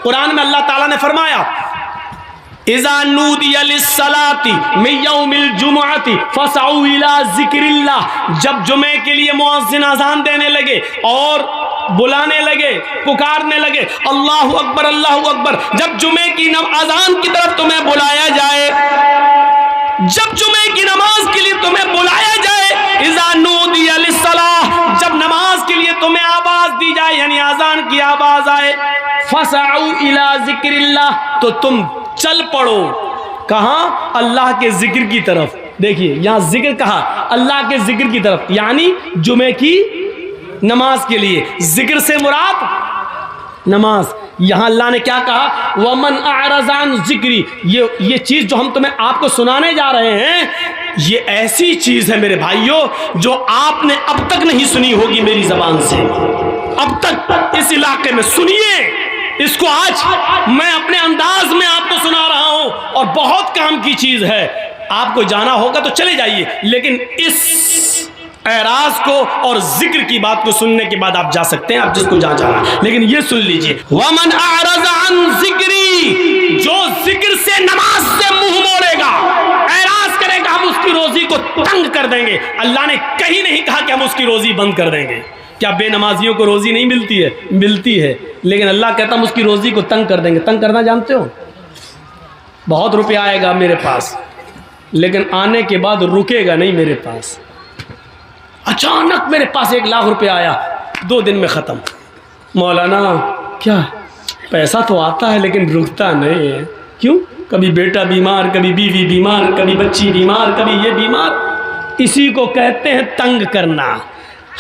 कुरान में अल्लाह ताला ने फरमाया, इज़ा नूदिया लिस्सलाती मिन यौमिल जुमुअती फसऊ इला ज़िक्रिल्लाह, जब जुमे के लिए मुअज्जिन अज़ान देने लगे और बुलाने लगे, पुकारने लगे, अल्लाहु अकबर अल्लाहु अकबर, जब जुमे की अज़ान की तरफ तुम्हें बुलाया जाए, जब जुमे की नमाज के लिए तुम्हें बुलाया जाए, इज़ा नूदिया लिस्सलाह, जब नमाज के लिए तुम्हें आवाज दी जाए, यानी अज़ान की आवाज आए, फसऊ इला ज़िक्रिल्लाह, तो तुम चल पड़ो। कहां? अल्लाह के जिक्र की तरफ। देखिए यहां जिक्र कहा, अल्लाह के जिक्र की तरफ, यानी जुमे की नमाज के लिए। जिक्र से मुराद नमाज। यहां अल्लाह ने क्या कहा? वमन अरज़ान जिक्री, ये चीज जो हम तुम्हें आपको सुनाने जा रहे हैं, ये ऐसी चीज है मेरे भाइयों जो आपने अब तक नहीं सुनी होगी मेरी जबान से, अब तक इस इलाके में। सुनिए इसको, आज मैं अपने अंदाज में आपको सुना रहा हूं और बहुत काम की चीज है। आपको जाना होगा तो चले जाइए, लेकिन इस एराज को और जिक्र की बात को सुनने के बाद आप जा सकते हैं, आप जिसको जहां जाना, लेकिन ये सुन लीजिए, वमन अरज़ अन जिक्री, जो जिक्र से नमाज से मुंह मोड़ेगा, एराज करेगा, हम उसकी रोजी को तंग कर देंगे। अल्लाह ने कहीं नहीं कहा कि हम उसकी रोजी बंद कर देंगे। क्या बेनमाजियों को रोजी नहीं मिलती है? मिलती है, लेकिन अल्लाह कहता हम उसकी रोजी को तंग कर देंगे। तंग करना जानते हो? बहुत रुपया आएगा मेरे पास, लेकिन आने के बाद रुकेगा नहीं मेरे पास। अचानक मेरे पास 1 लाख रुपया आया, 2 दिन में ख़त्म। मौलाना क्या पैसा तो आता है लेकिन रुकता नहीं है, क्यों? कभी बेटा बीमार, कभी बीवी बीमार, कभी बच्ची बीमार, कभी ये बीमार। इसी को कहते हैं तंग करना।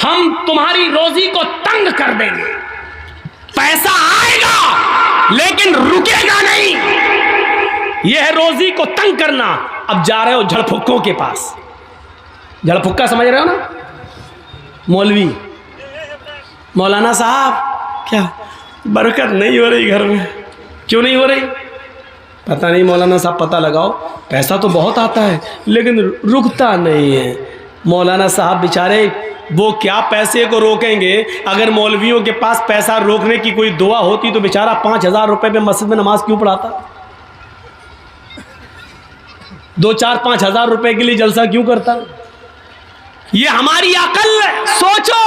हम तुम्हारी रोजी को तंग कर देंगे, पैसा आएगा लेकिन रुकेगा नहीं। यह है रोजी को तंग करना। अब जा रहे हो झड़फुक्कों के पास। झड़फुक्का समझ रहे हो ना? मौलवी, मौलाना साहब क्या बरकत नहीं हो रही घर में? क्यों नहीं हो रही? पता नहीं मौलाना साहब, पता लगाओ। पैसा तो बहुत आता है लेकिन रुकता नहीं है। मौलाना साहब बेचारे वो क्या पैसे को रोकेंगे? अगर मौलवियों के पास पैसा रोकने की कोई दुआ होती तो बेचारा 5000 रुपये में मस्जिद में नमाज क्यों पढ़ाता? 2, 4, 5 हजार रुपए के लिए जलसा क्यों करता? ये हमारी अकल है। सोचो,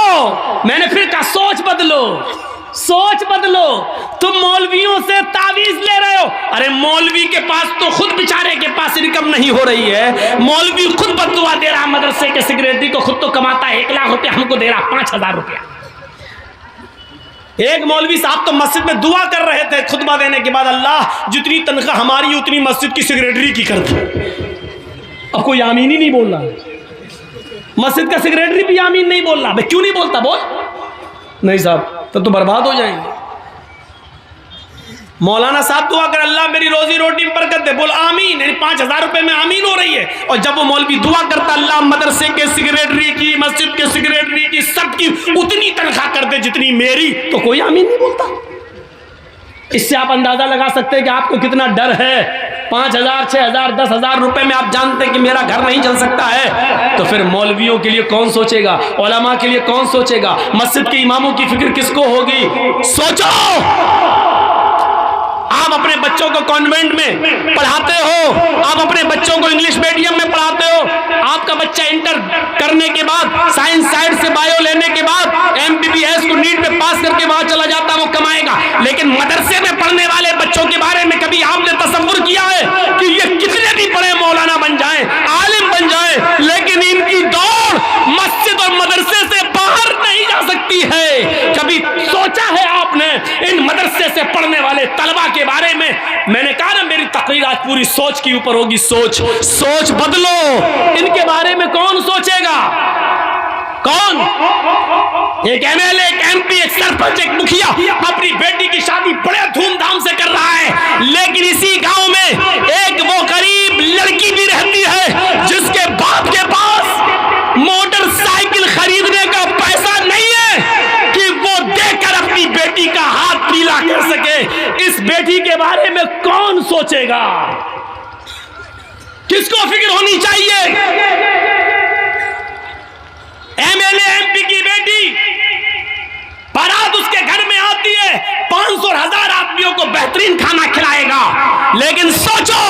मैंने फिर कहा सोच बदलो, सोच बदलो। तुम मौलवियों से तावीज ले रहे हो। अरे मौलवी के पास तो खुद बेचारे के पास इनकम नहीं हो रही है। मौलवी खुद बददुआ दे रहा मदरसे के सेक्रेटरी को, खुद तो कमाता है 1 लाख रुपया, हमको दे रहा 5000 रुपया। एक मौलवी साहब तो मस्जिद में दुआ कर रहे थे खुतबा देने के बाद, अल्लाह जितनी तनख्वाह हमारी उतनी मस्जिद की सेक्रेटरी की कर दो। अब कोई आमीन ही नहीं बोल रहा, मस्जिद का सेक्रेटरी भी आमीन नहीं बोल रहा। भाई क्यों नहीं बोलता? बोल। नहीं साहब तब तो बर्बाद हो जाएंगे। मौलाना साहब दुआ कर, अल्लाह मेरी रोजी रोटी में बरकत दे, बोल आमीन। यानी 5000 रुपए में आमीन हो रही है। और जब वो मौलवी दुआ करता, अल्लाह मदरसे के सेक्रेटरी की, मस्जिद के सेक्रेटरी की, सबकी उतनी तनख्वाह कर दे जितनी मेरी, तो कोई आमीन नहीं बोलता। इससे आप अंदाजा लगा सकते हैं कि आपको कितना डर है। 5000, 6000, 10,000 रुपए में आप जानते हैं कि मेरा घर नहीं चल सकता है, तो फिर मौलवियों के लिए कौन सोचेगा? उलमा के लिए कौन सोचेगा? मस्जिद के इमामों की फिक्र किसको होगी? सोचो। आप अपने बच्चों को कॉन्वेंट में पढ़ाते हो, आप अपने बच्चों को इंग्लिश मीडियम में पढ़ाते हो। आपका बच्चा इंटर करने के बाद, साइंस साइड से बायो लेने के बाद, MBBS को नीट में पास करके वहां चला जाता, वो कमाएगा। लेकिन मदरसे में पढ़ने वाले बच्चों के बारे में कभी आपने तसव्वुर किया है कि ये कितने भी बड़े मौलाना बन जाएं, आलिम बन जाएं, लेकिन इनकी दौड़ मस्जिद और मदरसे से बाहर नहीं जा सकती है? कभी सोचा है आपने इन मदरसे से पढ़ने वाले तलबा के बारे में? मैंने कहा ना मेरी तकरीर आज पूरी सोच के ऊपर होगी। सोच बदलो। इनके बारे में कौन सोचेगा? कौन? एक MLA, एक MP, एक सरपंच, एक मुखिया अपनी बेटी की शादी बड़े धूमधाम से कर रहा है, लेकिन इसी गांव में एक वो गरीब लड़की भी रहती है जिसके बाप के पास मोटरसाइकिल खरीदने का पैसा नहीं है कि वो देकर अपनी बेटी का हाथ पीला कर सके। इस बेटी के बारे में कौन सोचेगा? किसको फिक्र होनी चाहिए? MLA, MP की बेटी बारात उसके घर में आती है, 500 और 1000 आदमियों को बेहतरीन खाना खिलाएगा। लेकिन सोचो,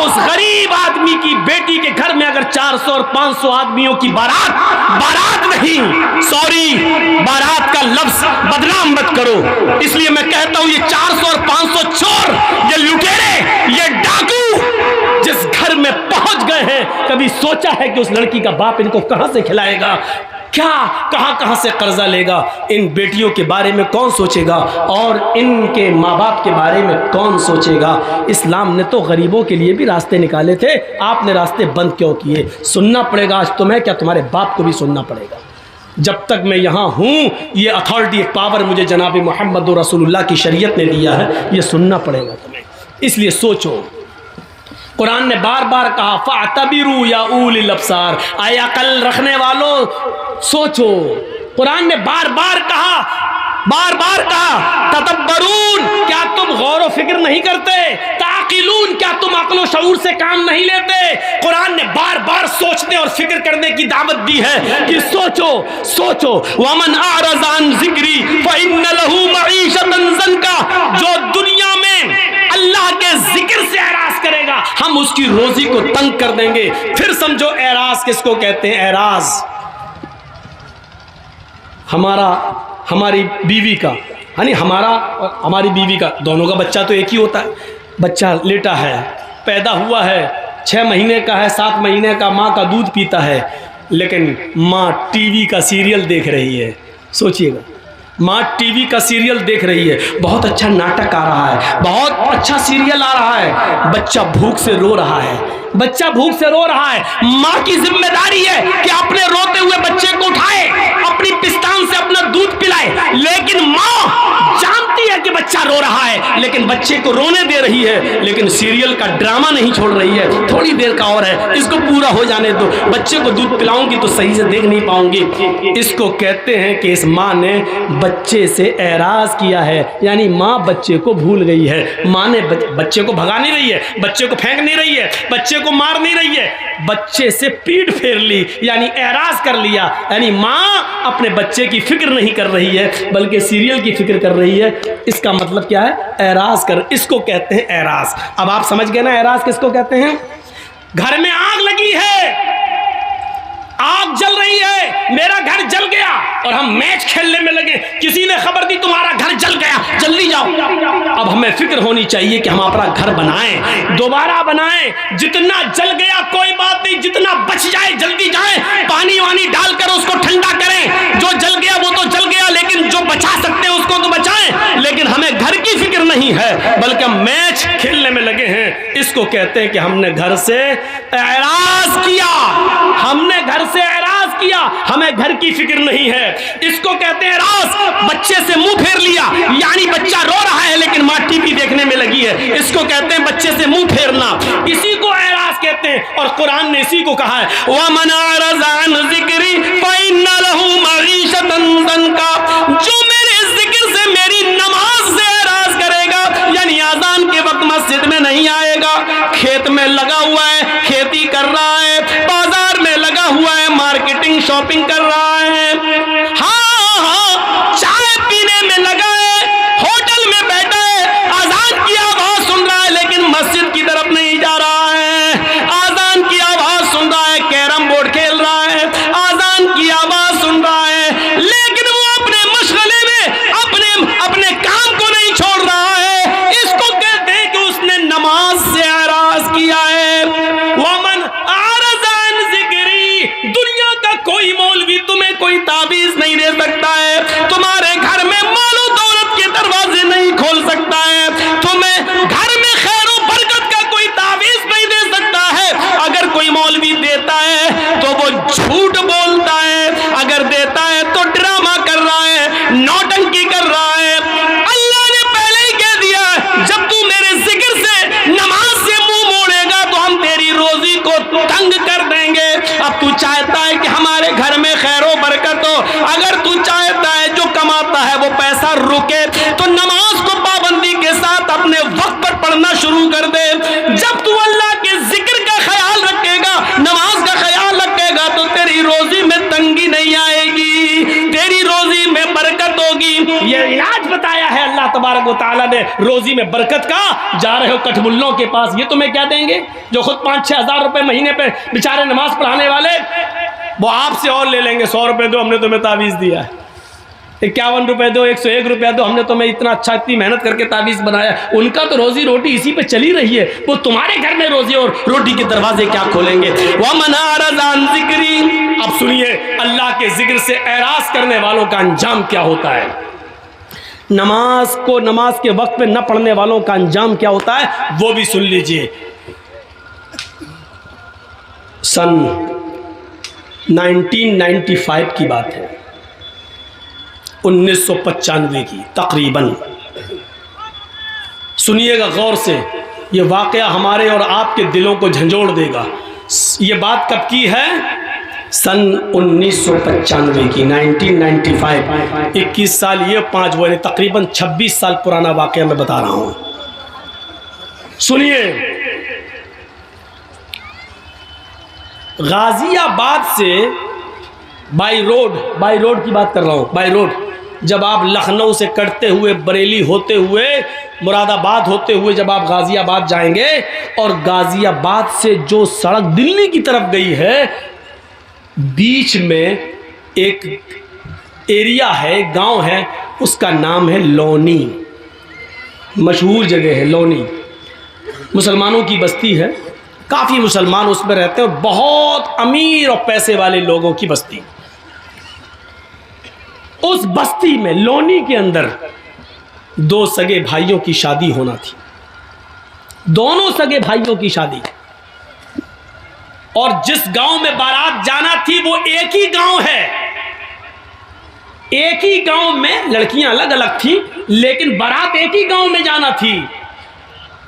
उस गरीब आदमी की बेटी के घर में अगर 400 और 500 आदमियों की बारात नहीं, सॉरी, बारात का लफ्ज बदनाम मत करो, इसलिए मैं कहता हूं ये 400 और 500 चोर, ये लुटेरे, ये डाकू जिस घर में पहुंच गए हैं, कभी सोचा है कि उस लड़की का बाप इनको कहां से खिलाएगा, क्या कहां से कर्जा लेगा? इन बेटियों के बारे में कौन सोचेगा और इनके माँ बाप के बारे में कौन सोचेगा? इस्लाम ने तो गरीबों के लिए भी रास्ते निकाले थे, आपने रास्ते बंद क्यों किए? सुनना पड़ेगा आज तुम्हें, क्या तुम्हारे बाप को भी सुनना पड़ेगा? जब तक मैं यहाँ हूँ, ये अथॉरिटी, एक पावर मुझे जनाब मोहम्मद रसूलुल्लाह की शरीयत ने दिया है, ये सुनना पड़ेगा तुम्हें। इसलिए सोचो, कुरान ने बार बार कहा फ़अतबिरू या उलिल अब्सार, आए अकल रखने वालों सोचो। कुरान ने बार बार कहा तदब्बरून, क्या तुम गौर व फिक्र नहीं करते? ताक़िलून, क्या तुम अक्ल शऊर से काम नहीं लेते? कुरान ने बार बार सोचने और फिक्र करने की दावत दी है कि सोचो। वमन अअरज़ अन ज़िक्री फ़इन्न लहू मईशतन ज़ंका, जो दुनिया में अल्लाह के जिक्र से एराज करेगा, हम उसकी रोजी को तंग कर देंगे। फिर समझो एराज किसको कहते हैं? एराज हमारी बीवी का, यानी हमारा और हमारी बीवी का, दोनों का बच्चा तो एक ही होता है। बच्चा लेटा है, पैदा हुआ है, 6 महीने का है, 7 महीने का, माँ का दूध पीता है, लेकिन माँ टीवी का सीरियल देख रही है। सोचिएगा, माँ टीवी का सीरियल देख रही है, बहुत अच्छा नाटक आ रहा है, बहुत अच्छा सीरियल आ रहा है, बच्चा भूख से रो रहा है, माँ की जिम्मेदारी है कि अपने रोते हुए बच्चे को उठाए, अपनी पिस्तान से अपना दूध पिलाए, लेकिन माँ जानती है कि बच्चा रो रहा है, लेकिन बच्चे को रोने दे रही है, लेकिन सीरियल का ड्रामा नहीं छोड़ रही है, थोड़ी देर का और है, इसको पूरा हो जाने दो, बच्चे को दूध पिलाऊंगी तो सही से देख नहीं पाऊंगी। इसको कहते हैं कि इस माँ ने बच्चे से एराज किया है, यानी माँ बच्चे को भूल गई है। माँ ने बच्चे को भगा नहीं रही है, बच्चे को फेंक नहीं रही है, बच्चे को मार नहीं रही है, बच्चे से पीठ फेर ली, यानी एराज कर लिया। यानी माँ अपने बच्चे की फिक्र नहीं कर रही है, बल्कि सीरियल की फिक्र कर रही है। इसका मतलब क्या है? एराज कर, इसको कहते हैं एराज। अब आप समझ गए ना एराज किसको कहते हैं? घर में आग लगी है, आग जल रही है, मेरा घर जल गया और हम मैच खेलने में लगे, किसी ने खबर दी तुम्हारा घर जल गया, जल्दी जाओ। अब हमें फिक्र होनी चाहिए कि हम अपना घर बनाएं, दोबारा बनाएं। जितना जल गया कोई बात नहीं, जितना बच जाए जल्दी जाएं, पानी वानी डालकर उसको ठंडा करें। जो जल गया वो तो जल गया, लेकिन जो बचा सकते हैं उसको तो बचाएं। लेकिन हमें घर की फिक्र नहीं है, बल्कि हम मैच खेलने में लगे हैं। इसको कहते हैं कि हमने घर से एराज किया, हमने घर से एराज किया, हमें घर की फिक्र नहीं है। इसको कहते हैं एराज। बच्चे से मुंह फेर लिया, यानी बच्चा रो रहा है लेकिन माँ टीवी देखने में लगी है, इसको कहते हैं बच्चे से मुंह फेरना, इसी को एराज कहते हैं। और कुरान ने इसी को कहा है वमन अअरज़ अन ज़िक्री फ़इन्न लहू मईशतन ज़ंका, जो मेरे जिक्र से, मेरी नमाज से एराज करेगा, यानी आज़ान के वक्त मस्जिद में नहीं आएगा, खेत में लगा हुआ है, खेती कर रहा है, बाजार में लगा हुआ है, मार्केटिंग शॉपिंग कर रहा है, हाँ, चाय पीने में लगा है, होटल में बैठा है, आज़ान की आवाज सुन रहा है, लेकिन मस्जिद की तरफ नहीं जा रहा है। आज़ान की आवाज सुन रहा है, कैरम बोर्ड खेल रहा है, आज़ान की आवाज सुन रहा है, लेकिन वो अपने मशगले में अपने काम को नहीं छोड़ रहा है। इसको कहते हैं कि उसने नमाज से एराज किया है। वमन अअरज़ अन ज़िक्री, दुनिया का कोई मौलवी तुम्हें कोई ताबीज नहीं दे सकता है, तुम्हारे घर में मालो दौलत के दरवाजे नहीं खोल सकता है, तुम्हें घर में खैर और बरकत का कोई ताबीज नहीं दे सकता है। अगर कोई मौलवी देता है तो वो झूठ बोलता है, अगर देता है तो ड्रामा कर रहा है, नौटंकी कर रहा है। अल्लाह ने पहले ही कह दिया, जब तू मेरे जिक्र से, नमाज से मुंह मोड़ेगा तो हम तेरी रोजी को तंग कर देंगे। अब तू चाहता है कि हमारे घर में खैर और बरकत हो, अगर तू चाहता है जो कमाता है वो पैसा रुके, तो नमाज को पाबंदी के साथ अपने वक्त पर पढ़ना शुरू कर दे। जब तू अल्लाह के जिक्र का ख्याल रखेगा, नमाज का ख्याल रखेगा, तो तेरी रोजी में तंगी नहीं आएगी, तेरी रोजी में बरकत होगी। ये इलाज बताया है अल्लाह तबारक व तआला दे, रोजी में बरकत का, जा रहे हो कठमुल्लों के पास, ये तुम्हें क्या देंगे? जो खुद 5-6 हज़ार रुपए महीने पे बेचारे नमाज पढ़ाने वाले, वो आपसे और ले लेंगे। 100 रुपए दो, हमने तुम्हें तावीज़ दिया है। 51 रुपए दो, 101 रुपया दो, हमने तुम्हें इतना अच्छा, इतनी मेहनत करके तावीज़ बनाया। उनका तो रोजी रोटी इसी पे चली रही है, वो तुम्हारे घर में रोजी और रोटी के दरवाजे क्या खोलेंगे? वमन अरज़ा अन ज़िक्री, अब सुनिए अल्लाह के जिक्र से एराज़ करने वालों का अंजाम क्या होता है। नमाज को नमाज के वक्त पे न पढ़ने वालों का अंजाम क्या होता है, वो भी सुन लीजिए। सन 1995 की बात है, 1995 की तकरीबन। सुनिएगा गौर से, ये वाक़या हमारे और आपके दिलों को झंझोड़ देगा। ये बात कब की है? सन 1995 की, 1995। 21 साल ये, 5 वो, तकरीबन 26 साल पुराना वाक़या मैं बता रहा हूँ। सुनिए, गाजियाबाद से बाई रोड की बात कर रहा हूँ, बाई रोड, जब आप लखनऊ से कटते हुए, बरेली होते हुए, मुरादाबाद होते हुए जब आप गाजियाबाद जाएंगे, और गाजियाबाद से जो सड़क दिल्ली की तरफ गई है, बीच में एक एरिया है, गांव है, उसका नाम है लोनी। मशहूर जगह है लोनी, मुसलमानों की बस्ती है, काफ़ी मुसलमान उसमें रहते हैं, बहुत अमीर और पैसे वाले लोगों की बस्ती। उस बस्ती में, लोनी के अंदर, 2 सगे भाइयों की शादी होना थी। दोनों सगे भाइयों की शादी, और जिस गांव में बारात जाना थी वो एक ही गांव है। एक ही गांव में लड़कियां अलग अलग थी, लेकिन बारात एक ही गांव में जाना थी।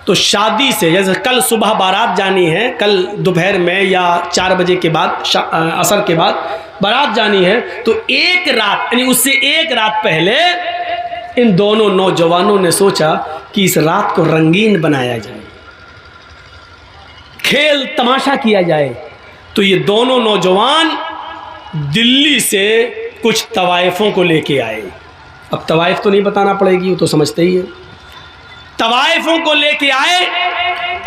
तो शादी से, जैसे कल सुबह बारात जानी है, कल दोपहर में या 4 बजे के बाद, असर के बाद बारात जानी है, तो एक रात, यानी उससे एक रात पहले इन दोनों नौजवानों ने सोचा कि इस रात को रंगीन बनाया जाए, खेल तमाशा किया जाए। तो ये दोनों नौजवान दिल्ली से कुछ तवाइफों को लेके आए। अब तवाइफ तो नहीं बताना पड़ेगी, वो तो समझते ही है। तवाइफों को लेके आए,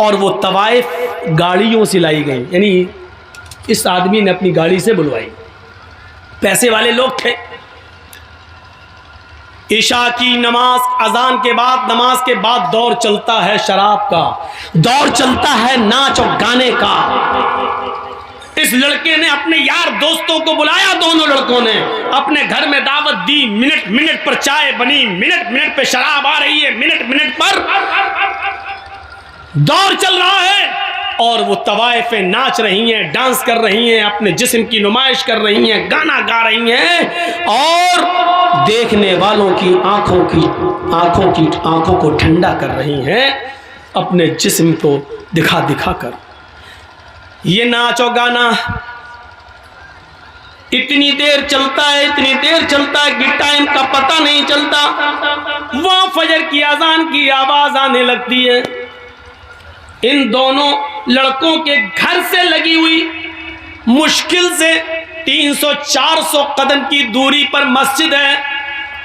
और वो तवाइफ गाड़ियों से लाई गई, यानी इस आदमी ने अपनी गाड़ी से बुलवाई। पैसे वाले लोग थे। ईशा की नमाज, अजान के बाद, नमाज के बाद दौर चलता है शराब का, दौर चलता है नाच और गाने का। इस लड़के ने अपने यार दोस्तों को बुलाया, दोनों लड़कों ने अपने घर में दावत दी। मिनट मिनट पर चाय बनी, मिनट मिनट पे शराब आ रही है, मिनट मिनट पर दौर चल रहा है, और वो तवाइफें नाच रही हैं, डांस कर रही हैं, अपने जिस्म की नुमाइश कर रही हैं, गाना गा रही हैं, और देखने वालों की आंखों को ठंडा कर रही हैं अपने जिस्म को दिखा दिखा कर। ये नाचो गाना इतनी देर चलता है, इतनी देर चलता है कि टाइम का पता नहीं चलता। वहां फजर की अजान की आवाज आने लगती है। इन दोनों लड़कों के घर से लगी हुई मुश्किल से 300-400 कदम की दूरी पर मस्जिद है।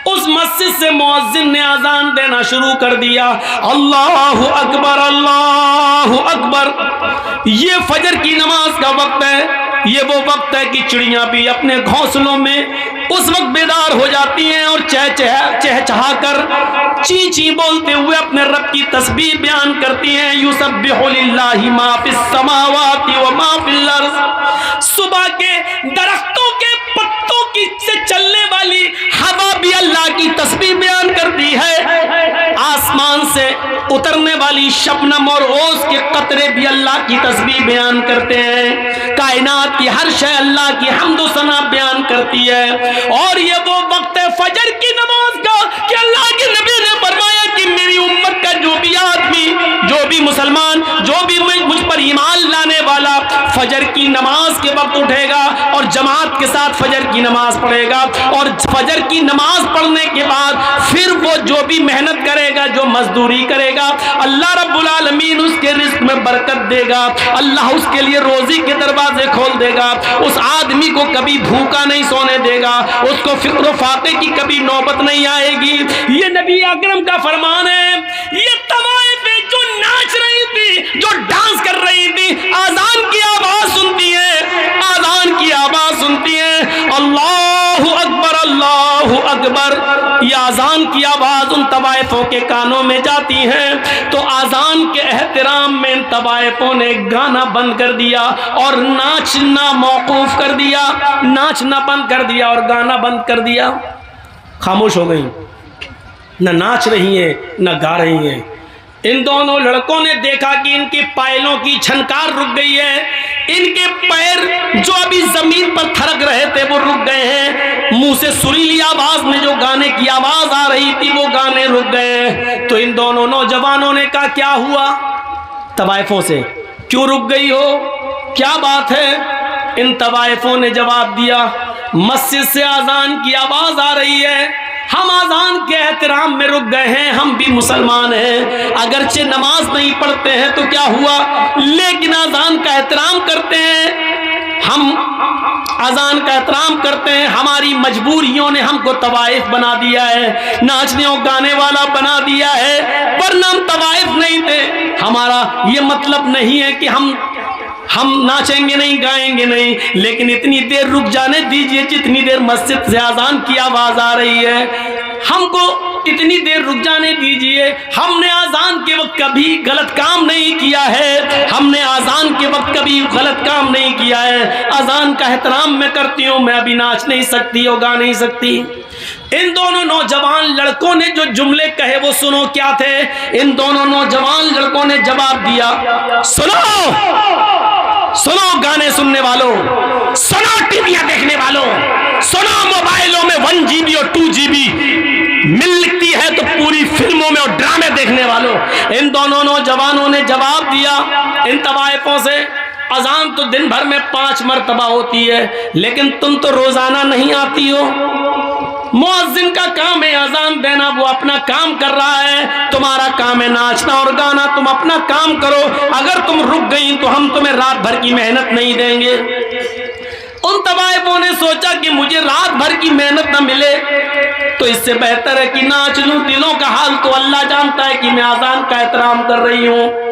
उस मस्जिद से मुअज्जिन ने अजान देना शुरू कर दिया, अल्लाहु अकबर, अल्लाहु अकबर। ये फजर की नमाज का वक्त है। ये वो वक्त है कि चिड़ियां भी अपने घोंसलों में उस वक्त बेदार हो जाती हैं और चहचहा कर ची ची बोलते हुए अपने रब की तस्बीह बयान करती हैं। युसब्बिहु लिल्लाहि मा फिस समावाति व मा फिल अर्ज़। सुबह के दरख्तों के पत्तों की से चलने वाली हवा भी अल्लाह की तस्बीह बयान करती है। आसमान से उतरने वाली शबनम और ओस के कतरे भी अल्लाह की तस्बीह बयान करते हैं। कायनात की हर शय अल्लाह की हम्द सना बयान करती है। और ये वो वक्त है फजर की नमाज का कि अल्लाह के नबी ने फरमाया कि मेरी उम्मत का जो भी आदमी, जो भी मुसलमान, जो भी मुझ पर ईमान लाने वाला फजर की नमाज के वक्त उठेगा और जमात के साथ फजर की नमाज पढ़ेगा, और फजर की नमाज पढ़ने के बाद फिर वो जो भी मेहनत करेगा, जो मजदूरी करेगा, अल्लाह रब्बुल आलमीन उसके रिस्क में बरकत देगा, अल्लाह उसके लिए रोजी के दरवाजे खोल देगा, उस आदमी को कभी भूखा नहीं सोने देगा, उसको फिक्र फाके की कभी नौबत नहीं आएगी। ये नबी अकरम का फरमान है। ये तवाइफे जो नाच रही थी, जो डांस कर रही थी, आजान की आवाज सुनती है, आजान की आवाज सुनती है, अल्लाहु अकबर अल्लाहु अकबर, ये आजान की आवाज उन तवाइफों के कानों में जाती है। तो आजान के एहतराम में इन तवाइफों ने गाना बंद कर दिया और नाचना मौकूफ कर दिया, नाचना बंद कर दिया और गाना बंद कर दिया। खामोश हो गई, न नाच रही है न गा रही है। इन दोनों लड़कों ने देखा कि इनके पायलों की छनकार रुक गई है, इनके पैर जो अभी जमीन पर थरक रहे थे वो रुक गए हैं, मुंह से सुरीली आवाज में जो गाने की आवाज आ रही थी वो गाने रुक गए हैं। तो इन दोनों नौजवानों ने कहा, क्या हुआ? तवाइफों से, क्यों रुक गई हो, क्या बात है? इन तवाइफों ने जवाब दिया, मस्जिद से आजान की आवाज आ रही है, हम आजान के एहतराम में रुक गए हैं, हम भी मुसलमान हैं, अगरचे नमाज नहीं पढ़ते हैं तो क्या हुआ, लेकिन आजान का एहतराम करते हैं, हम आजान का एहतराम करते हैं, हमारी मजबूरियों ने हमको तवाइफ बना दिया है, नाचने और गाने वाला बना दिया है, वरना हम तवाइफ नहीं थे। हमारा ये मतलब नहीं है कि हम नाचेंगे नहीं, गाएंगे नहीं, लेकिन इतनी देर रुक जाने दीजिए जितनी देर मस्जिद से आजान की आवाज आ रही है, हमको इतनी देर रुक जाने दीजिए। हमने आजान के वक्त कभी गलत काम नहीं किया है, हमने आजान के वक्त कभी गलत काम नहीं किया है, आजान का एहतराम मैं करती हूँ, मैं अभी नाच नहीं सकती और गा नहीं सकती। इन दोनों नौजवान लड़कों ने जो जुमले कहे वो सुनो क्या थे। इन दोनों नौजवान लड़कों ने जवाब दिया, सुनो गाने सुनने वालों, सुनो टीवियां देखने वालों, सुनो मोबाइलों में 1 GB और 2 GB मिलती है तो पूरी फिल्मों में और ड्रामे देखने वालों। इन दोनों नौजवानों ने जवाब दिया इन तवाइफों से, अजान तो दिन भर में 5 मरतबा होती है, लेकिन तुम तो रोजाना नहीं आती हो, मुअज्जिन का काम है अजान देना, वो अपना काम कर रहा है, तुम्हारा काम है नाचना और गाना, तुम अपना काम करो, अगर तुम रुक गई तो हम तुम्हें रात भर की मेहनत नहीं देंगे। उन तवाइफों ने सोचा कि मुझे रात भर की मेहनत न मिले तो इससे बेहतर है कि नाच लूं, दिलों का हाल तो अल्लाह जानता है कि मैं आजान का एहतराम कर रही हूँ।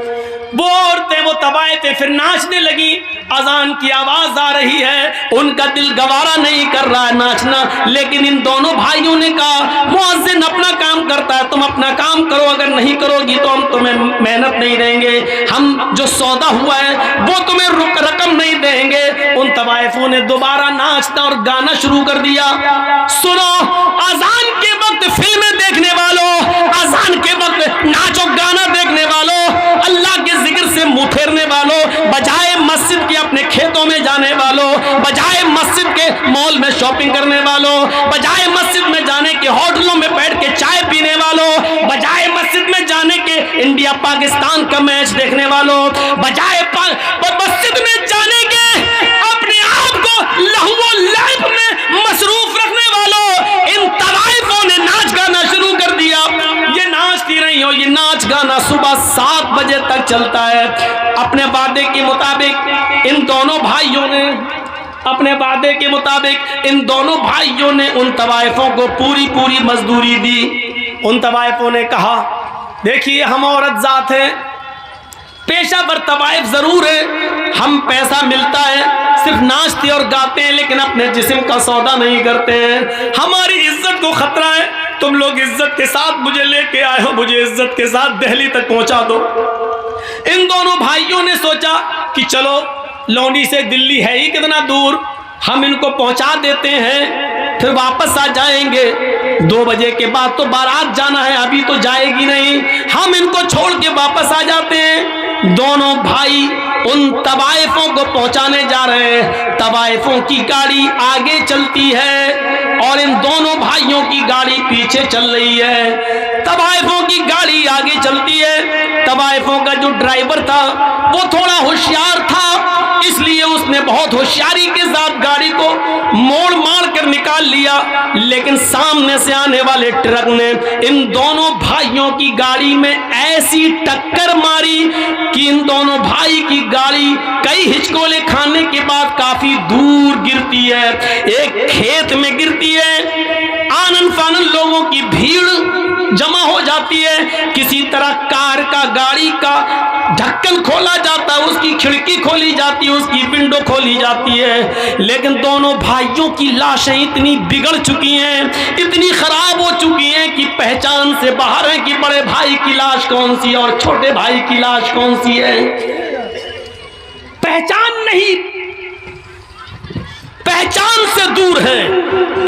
वो औरतें, वो तवाइफें फिर नाचने लगी, अजान की आवाज आ रही है, उनका दिल गवारा नहीं कर रहा है नाचना, लेकिन इन दोनों भाइयों ने कहा, मुअज्जिन अपना काम करता है, तुम अपना काम करो, अगर नहीं करोगी तो हम तुम्हें मेहनत नहीं देंगे, हम जो सौदा हुआ है वो तुम्हें रकम नहीं देंगे। उन तवाइफों ने दोबारा नाचना और गाना शुरू कर दिया। सुनो, अजान के वक्त फिल्में देखने वालों, अजान के वक्त नाचो गाना देखने वालों, अल्लाह के जिक्र से मुंह फेरने वालों, बजाय मस्जिद के अपने खेतों में जाने वालों, बजाय मस्जिद के मॉल में शॉपिंग करने वालों, बजाय मस्जिद में जाने के होटलों में बैठ के चाय पीने वालों, बजाय मस्जिद में जाने के इंडिया पाकिस्तान का मैच देखने वालों, बजाय मस्जिद में जाने के अपने आप को लहू व लहब में मसरूफ रखने वालों, इन तवाइफों ने नाच गाना शुरू कर दिया। ये नाचती रही हो, ये नाच गाना सुबह 7 बजे तक चलता है। अपने वादे के मुताबिक इन दोनों भाइयों ने, अपने वादे के मुताबिक इन दोनों भाइयों ने उन तवाइफों को पूरी मजदूरी दी। उन तवाइफों ने कहा, देखिए हम औरत जात हैं, पेशावर तवाइफ जरूर है, हम पैसा मिलता है, सिर्फ नाचते और गाते हैं, लेकिन अपने जिस्म का सौदा नहीं करते हैं, हमारी इज्जत को खतरा है, तुम लोग इज्जत के साथ मुझे लेके आए हो, मुझे इज्जत के साथ दिल्ली तक पहुंचा दो। इन दोनों भाइयों ने सोचा कि चलो लौंडी से दिल्ली है ही कितना दूर, हम इनको पहुंचा देते हैं, फिर वापस आ जाएंगे, 2 बजे के बाद तो बारात जाना है, अभी तो जाएगी नहीं, हम इनको छोड़ के वापस आ जाते हैं। दोनों भाई उन तवाइफों को पहुंचाने जा रहे हैं, तवाइफों की गाड़ी आगे चलती है और इन दोनों भाइयों की गाड़ी पीछे चल रही है। तवाइफों की गाड़ी आगे चलती है, तवाइफ तवाइफों का जो ड्राइवर था वो थोड़ा होशियार था, इसलिए उसने बहुत होशियारी के साथ गाड़ी को मोड़ मार कर निकाल लिया। लेकिन सामने से आने वाले ट्रक ने इन दोनों भाइयों की गाड़ी में ऐसी टक्कर मारी कि इन दोनों भाई की गाड़ी कई हिचकोले खाने के बाद काफी दूर गिरती है, एक खेत में गिरती है। आनन फानन लोगों की भीड़ जमा हो जाती है। किसी तरह कार का, गाड़ी का ढक्कन खोला जाता है, उसकी खिड़की खोली जाती है, उसकी विंडो खोली जाती है। लेकिन दोनों भाइयों की लाशें इतनी बिगड़ चुकी हैं, इतनी खराब हो चुकी हैं कि पहचान से बाहर है कि बड़े भाई की लाश कौन सी है और छोटे भाई की लाश कौन सी है। पहचान नहीं, पहचान से दूर है।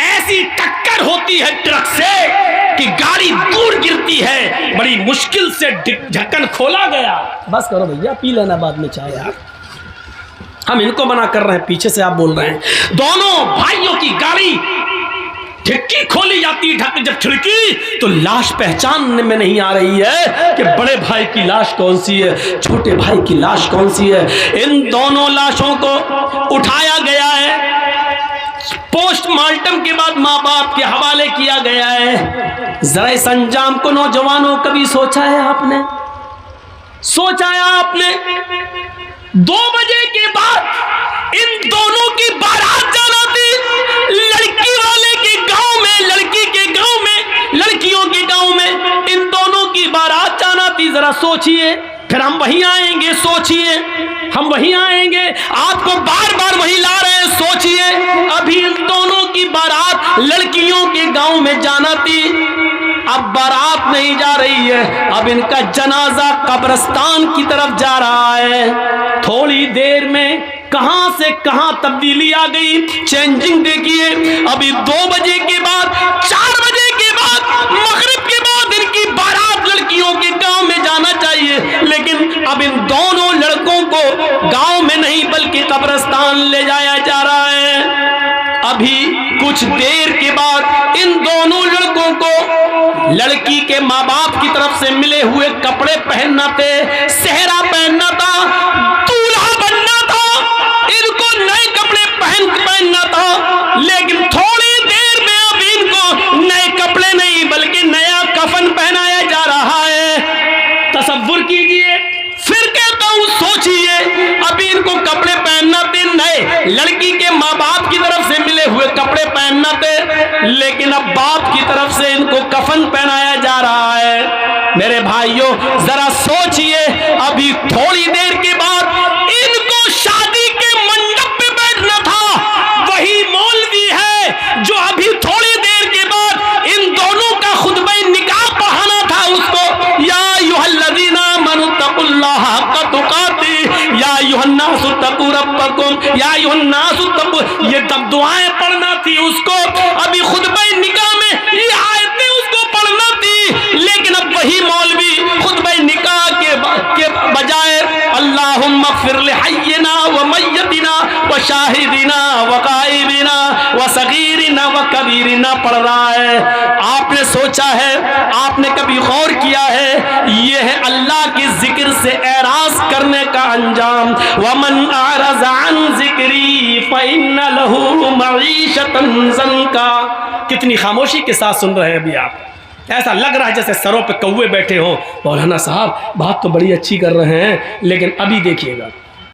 ऐसी टक्कर होती है ट्रक से कि गाड़ी दूर गिरती है, बड़ी मुश्किल से ढक्कन खोला गया। बस करो भैया, पी लेना बाद में चाय यार, हम इनको मना कर रहे हैं, पीछे से आप बोल रहे हैं। दोनों भाइयों की गाड़ी खिड़की खोली जाती है, जब खिड़की तो लाश पहचानने में नहीं आ रही है कि बड़े भाई की लाश कौन सी है, छोटे भाई की लाश कौन सी है। इन दोनों लाशों को उठाया गया है, पोस्टमार्टम के बाद माँ बाप के हवाले किया गया है। जरा इस अंजाम को नौजवानों कभी सोचा है आपने? सोचा है आपने? 2 बजे के बाद इन दोनों की बारात जाना थी, लड़की वाले के गांव में, लड़की के गांव में, लड़कियों के गांव में इन दोनों की बारात जाना थी। जरा सोचिए, फिर हम वहीं आएंगे, सोचिए हम वहीं आएंगे, आपको बार बार वहीं ला रहे हैं, सोचिए। अभी इन दोनों की बारात लड़कियों के गांव में जाना थी, अब बारात नहीं जा रही है, अब इनका जनाजा कब्रिस्तान की तरफ जा रहा है। थोड़ी देर में कहां से कहां तब्दीली आ गई, चेंजिंग देखिए। अभी 2 बजे के बाद, 4 बजे के बाद, मगरिब के बाद इनकी बारात लड़कियों के गांव में जाना चाहिए, लेकिन अब इन दोनों लड़कों को गांव में नहीं बल्कि कब्रिस्तान ले जाया जा रहा है। अभी कुछ देर के बाद इन दोनों लड़कों को लड़की के माँ बाप की तरफ से मिले हुए कपड़े पहनना थे, सेहरा पहनना था, दूल्हा बनना था, इनको नए कपड़े पहनना था। लेकिन थोड़ी देर में अब इनको नए कपड़े नहीं बल्कि नया कफन पहनाया जा रहा है। तसव्वुर कीजिए, फिर कहता हूं सोचिए, अभी इनको कपड़े पहनना थे नए, लड़की के माँ बाप की तरफ से मिले हुए कपड़े पहनना थे, लेकिन अब बाप की तरफ से इनको कफन पहनाया जा रहा है। मेरे भाइयों जरा सोचिए, अभी थोड़ी देर के बाद इनको शादी के मंडप पे बैठना था, वही मौलवी है जो अभी थोड़ी देर के बाद इन दोनों का खुतबा निकाह पढ़ाना था उसको। या अय्युहल्लज़ीना आमनू तक़ुल्लाह हक़्क़ तुक़ातिह या अय्युहन्नासु तक़ू रब्बकुम या अय्युहन्नासु तक़ू, ये तब दुआएं पढ़ना थी उसको। अभी खुतबा निकाह में ये आयतें उसको पढ़ना थी, लेकिन अब वही मौलवी खुतबा निकाह के बजाय अल्लाहुम्मा ग़फ़िर लिहय्यिना व मय्यतिना व शाहिदिना व गाइबिना व सगीरिना व कबीरिना पढ़ रहा है। आपने सोचा है, आपने कभी गौर किया है, ये है अल्लाह के जिक्र से एराज करने का अंजाम। वमन अरज़ अन ज़िक्री फ़इन्न लहू मईशतन ज़ंका। कितनी खामोशी के साथ सुन रहे हैं अभी आप, ऐसा लग रहा है जैसे सरों पे कौवे बैठे हों। मौलाना साहब बात तो बड़ी अच्छी कर रहे हैं, लेकिन अभी देखिएगा